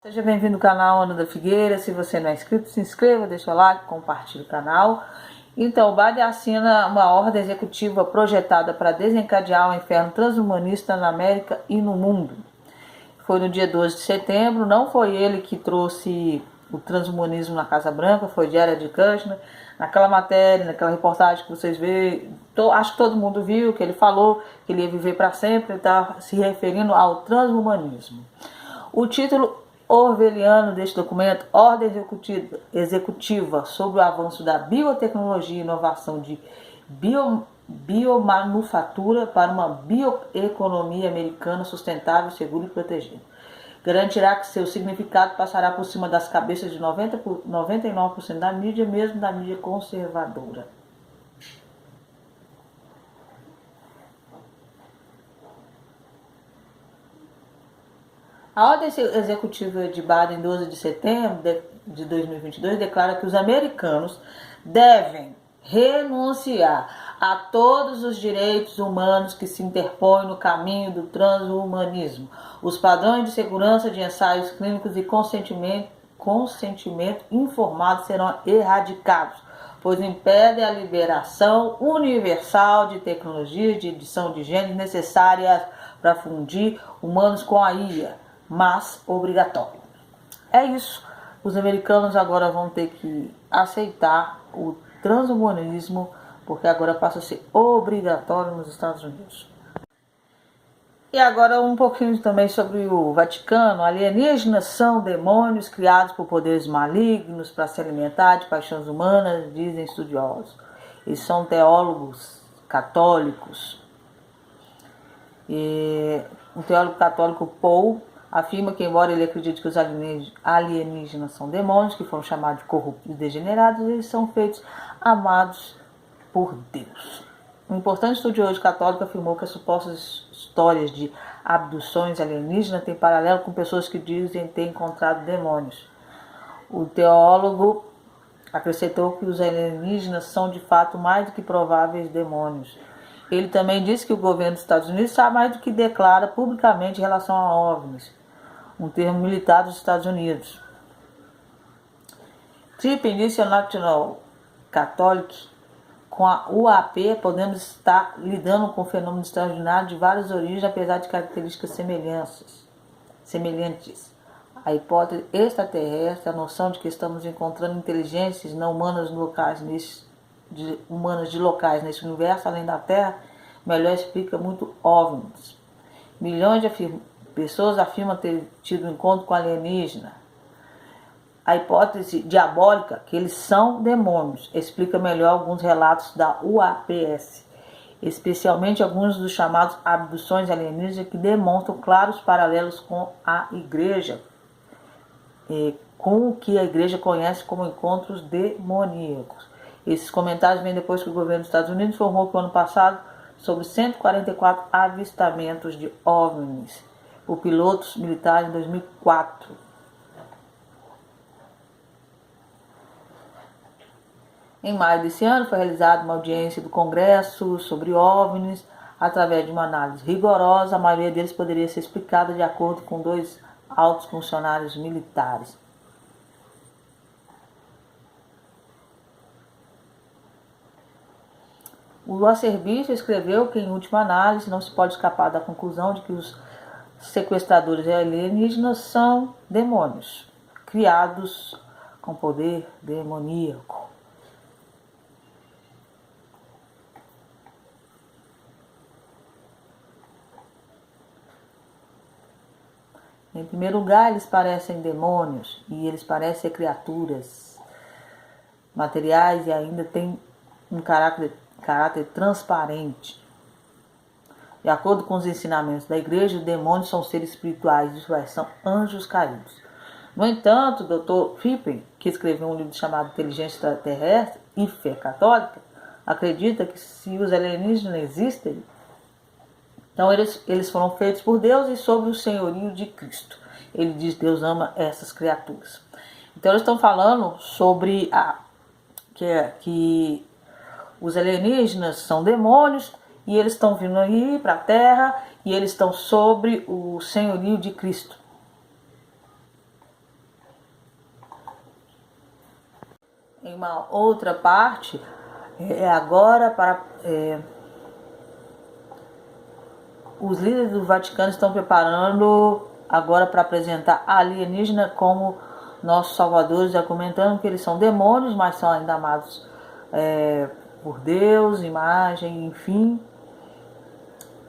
Seja bem-vindo ao canal Ana da Figueira. Se você não é inscrito, se inscreva, deixa o like, compartilhe o canal. Então, o Biden assina uma ordem executiva projetada para desencadear o inferno transhumanista na América e no mundo. Foi no dia 12 de setembro, não foi ele que trouxe o transhumanismo na Casa Branca, foi Jared Kushner. Naquela matéria, naquela reportagem que vocês vê, acho que todo mundo viu que ele falou que ele ia viver para sempre, ele está se referindo ao transhumanismo. O título orwelliano deste documento, Ordem Executiva sobre o avanço da biotecnologia e inovação de biomanufatura para uma bioeconomia americana sustentável, segura e protegida. Garantirá que seu significado passará por cima das cabeças de 99% da mídia, mesmo da mídia conservadora. A ordem executiva de Biden, 12 de setembro de 2022, declara que os americanos devem renunciar a todos os direitos humanos que se interpõem no caminho do transhumanismo. Os padrões de segurança de ensaios clínicos e consentimento informado serão erradicados, pois impedem a liberação universal de tecnologias de edição de genes necessárias para fundir humanos com a IA. Mas obrigatório. É isso. Os americanos agora vão ter que aceitar o transhumanismo, porque agora passa a ser obrigatório nos Estados Unidos. E agora um pouquinho também sobre o Vaticano. Alienígenas são demônios criados por poderes malignos para se alimentar de paixões humanas, dizem estudiosos. Eles são teólogos católicos. E um teólogo católico, Paul, afirma que, embora ele acredite que os alienígenas são demônios, que foram chamados de corruptos e degenerados, eles são feitos amados por Deus. Um importante estudioso católico afirmou que as supostas histórias de abduções alienígenas têm paralelo com pessoas que dizem ter encontrado demônios. O teólogo acrescentou que os alienígenas são de fato mais do que prováveis demônios. Ele também disse que o governo dos Estados Unidos sabe mais do que declara publicamente em relação a OVNIs, um termo militar dos Estados Unidos. Trippin disse ao National Catholic: com a UAP podemos estar lidando com fenômenos extraordinários de várias origens, apesar de características semelhantes. A hipótese extraterrestre, a noção de que estamos encontrando inteligências não humanas de locais nesse universo além da Terra, melhor explica muito OVNIs. Milhões de pessoas afirmam ter tido um encontro com alienígena. A hipótese diabólica, que eles são demônios, explica melhor alguns relatos da UAPS, especialmente alguns dos chamados abduções alienígenas, que demonstram claros paralelos com a igreja, com o que a igreja conhece como encontros demoníacos. Esses comentários vêm depois que o governo dos Estados Unidos informou que o ano passado sobre 144 avistamentos de OVNIs por pilotos militares em 2004. Em maio desse ano foi realizada uma audiência do Congresso sobre OVNIs. Através de uma análise rigorosa, a maioria deles poderia ser explicada de acordo com 2 altos funcionários militares. O acerbicho escreveu que, em última análise, não se pode escapar da conclusão de que os sequestradores alienígenas são demônios, criados com poder demoníaco. Em primeiro lugar, eles parecem demônios e eles parecem ser criaturas materiais e ainda têm um caráter transparente. De acordo com os ensinamentos da igreja, os demônios são seres espirituais, isso é, são anjos caídos. No entanto, o Dr. Trippin, que escreveu um livro chamado Inteligência Extraterrestre e Fé Católica, acredita que se os alienígenas existem, então eles foram feitos por Deus e sob o senhorio de Cristo. Ele diz que Deus ama essas criaturas. Então eles estão falando sobre que os alienígenas são demônios e eles estão vindo aí para a Terra e eles estão sobre o senhorio de Cristo. Em uma outra parte, agora para os líderes do Vaticano estão preparando agora para apresentar alienígena como nossos salvadores, argumentando que eles são demônios, mas são ainda amados por Deus, imagem, enfim.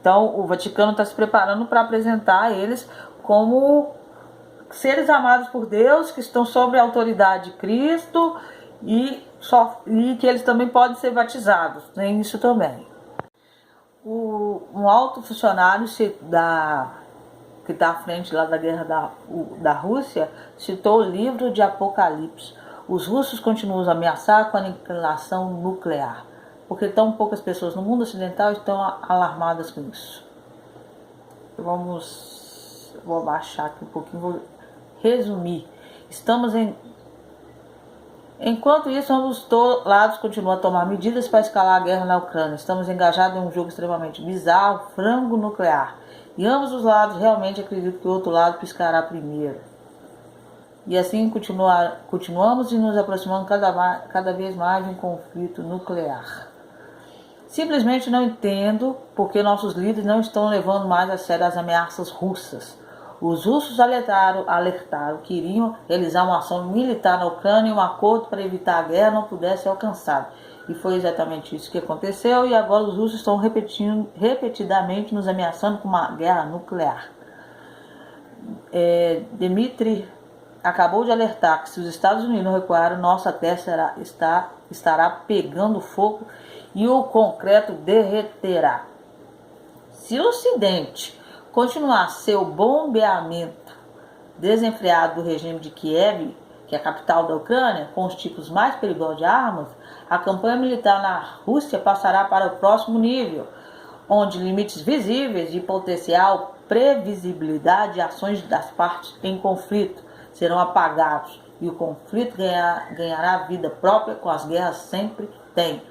Então o Vaticano está se preparando para apresentar eles como seres amados por Deus, que estão sob a autoridade de Cristo e que eles também podem ser batizados. Tem isso também. Um alto funcionário que está à frente lá da guerra da Rússia citou o livro de Apocalipse. Os russos continuam a ameaçar com a aniquilação nuclear, porque tão poucas pessoas no mundo ocidental estão alarmadas com isso. Vou abaixar aqui um pouquinho, vou resumir. Enquanto isso, ambos lados continuam a tomar medidas para escalar a guerra na Ucrânia. Estamos engajados em um jogo extremamente bizarro, frango nuclear. E ambos os lados realmente acreditam que o outro lado piscará primeiro. E assim continuamos e nos aproximando cada vez mais de um conflito nuclear. Simplesmente não entendo porque nossos líderes não estão levando mais a sério as ameaças russas. Os russos alertaram que iriam realizar uma ação militar na Ucrânia e um acordo para evitar a guerra não pudesse ser alcançado. E foi exatamente isso que aconteceu, e agora os russos estão repetidamente nos ameaçando com uma guerra nuclear. Dmitry acabou de alertar que se os Estados Unidos não recuarem, nossa terra estará pegando fogo e o concreto derreterá. Se o Ocidente continuar seu bombeamento desenfreado do regime de Kiev, que é a capital da Ucrânia, com os tipos mais perigosos de armas, a campanha militar na Rússia passará para o próximo nível, onde limites visíveis de potencial previsibilidade de ações das partes em conflito serão apagados e o conflito ganhará vida própria com as guerras sempre tem,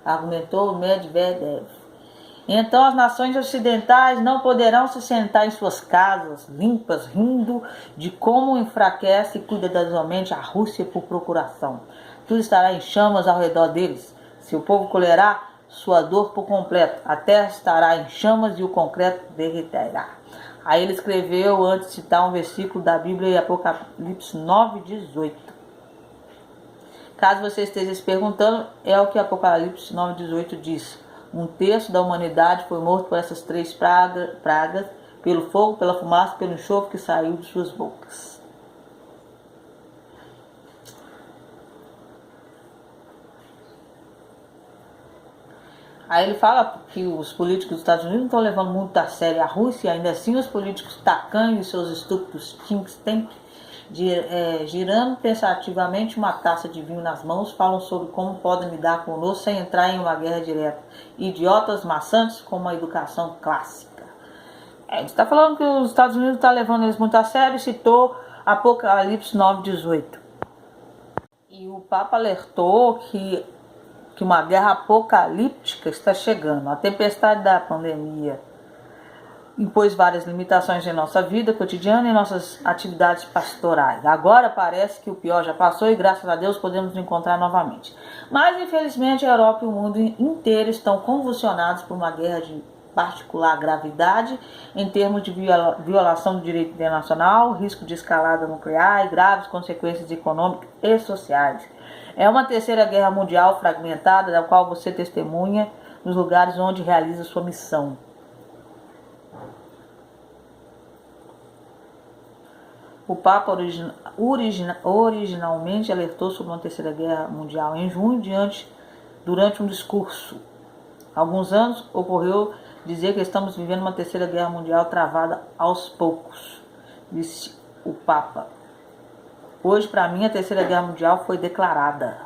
argumentou Medvedev. Então as nações ocidentais não poderão se sentar em suas casas limpas, rindo de como enfraquece cuidadosamente a Rússia por procuração. Tudo estará em chamas ao redor deles. Seu povo colherá sua dor por completo. A terra estará em chamas e o concreto derreterá. Aí ele escreveu, antes de citar um versículo da Bíblia, em Apocalipse 9:18. Caso você esteja se perguntando, é o que Apocalipse 9:18 diz. Um terço da humanidade foi morto por essas 3 pragas, pelo fogo, pela fumaça, pelo enxofre que saiu de suas bocas. Aí ele fala que os políticos dos Estados Unidos não estão levando muito a sério a Rússia, ainda assim os políticos tacanhos e seus estúpidos think tank, girando pensativamente uma taça de vinho nas mãos, falam sobre como podem lidar conosco sem entrar em uma guerra direta. Idiotas maçantes como a educação clássica. Ele está falando que os Estados Unidos estão levando eles muito a sério e citou Apocalipse 9:18. E o Papa alertou que uma guerra apocalíptica está chegando. A tempestade da pandemia impôs várias limitações em nossa vida cotidiana e em nossas atividades pastorais. Agora parece que o pior já passou e graças a Deus podemos nos encontrar novamente. Mas infelizmente a Europa e o mundo inteiro estão convulsionados por uma guerra de particular gravidade em termos de violação do direito internacional, risco de escalada nuclear e graves consequências econômicas e sociais. É uma terceira guerra mundial fragmentada, da qual você testemunha nos lugares onde realiza sua missão. O Papa originalmente alertou sobre uma terceira guerra mundial em junho durante um discurso. Há alguns anos ocorreu dizer que estamos vivendo uma terceira guerra mundial travada aos poucos, disse o Papa. Hoje, para mim, a terceira guerra mundial foi declarada.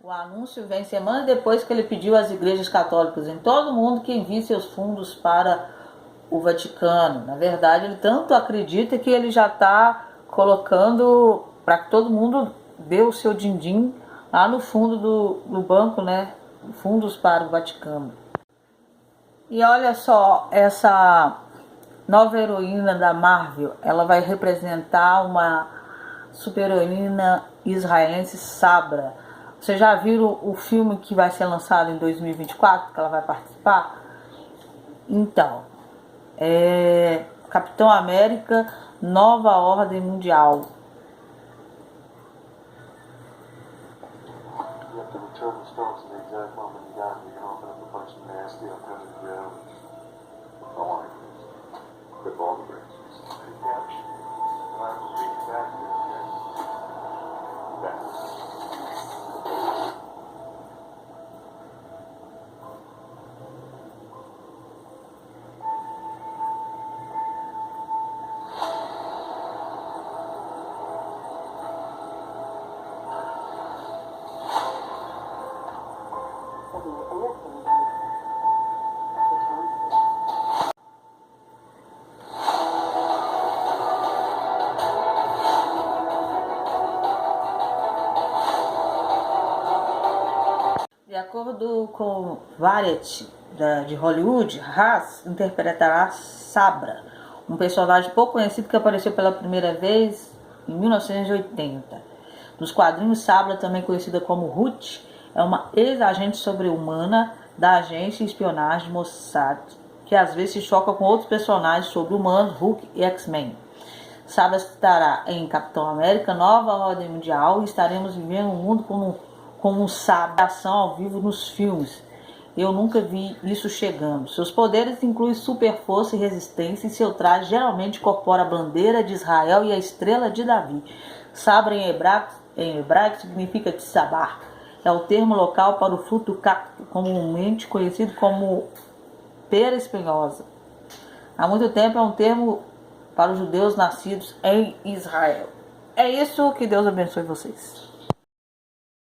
O anúncio vem semanas depois que ele pediu às igrejas católicas em todo o mundo que enviem seus fundos para o Vaticano. Na verdade, ele tanto acredita que ele já está colocando para que todo mundo dê o seu din-din lá no fundo do banco, né? Fundos para o Vaticano. E olha só, essa nova heroína da Marvel, ela vai representar uma super-heroína israelense Sabra. Vocês já viram o filme que vai ser lançado em 2024, que ela vai participar? Então, Capitão América, Nova Ordem Mundial. De acordo com Variety de Hollywood, Haas interpretará Sabra, um personagem pouco conhecido que apareceu pela primeira vez em 1980. Nos quadrinhos, Sabra, também conhecida como Ruth, é uma ex-agente sobre-humana da agência de espionagem Mossad, que às vezes se choca com outros personagens sobre-humanos, Hulk e X-Men. Sabra estará em Capitão América, Nova Ordem Mundial, e estaremos vivendo um mundo como um Sabra ação ao vivo nos filmes. Eu nunca vi isso chegando. Seus poderes incluem super força e resistência, e seu traje geralmente incorpora a bandeira de Israel e a estrela de Davi. Sabra em hebraico significa tsabar. É o termo local para o fruto do cacto, comumente conhecido como pera espinhosa. Há muito tempo é um termo para os judeus nascidos em Israel. É isso, que Deus abençoe vocês.